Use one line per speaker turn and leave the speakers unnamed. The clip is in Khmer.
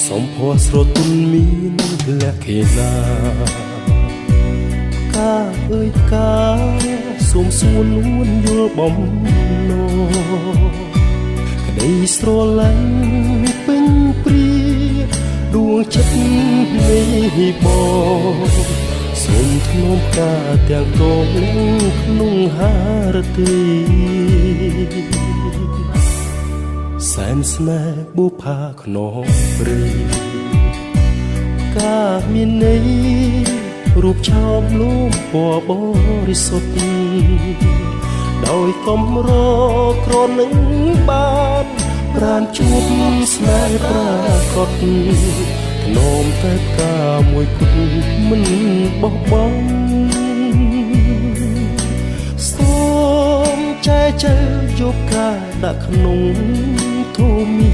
សំភ័រស្រទន់មានលក្ខណៈកាអើយកាសូមសួននួនយល់បំណងក្តីស្រឡាញ់ពេញព្រាដួងចិត្តនេះបងសូមធ្នមការទាំងកងក្នុងហារទីសែនស្នេហ៍បុផាខ្នងព្រីការមានន័យរូបឆោមលូមពណ៌បរិសុទ្ធដោយកំរក្រនឹងបានប្រានជួបស្នេហ៍ប្រាកដធ្នមតែការមួយគត់មិនបោះបង់សូមចែកយកការដាក់ក្នុងធូមី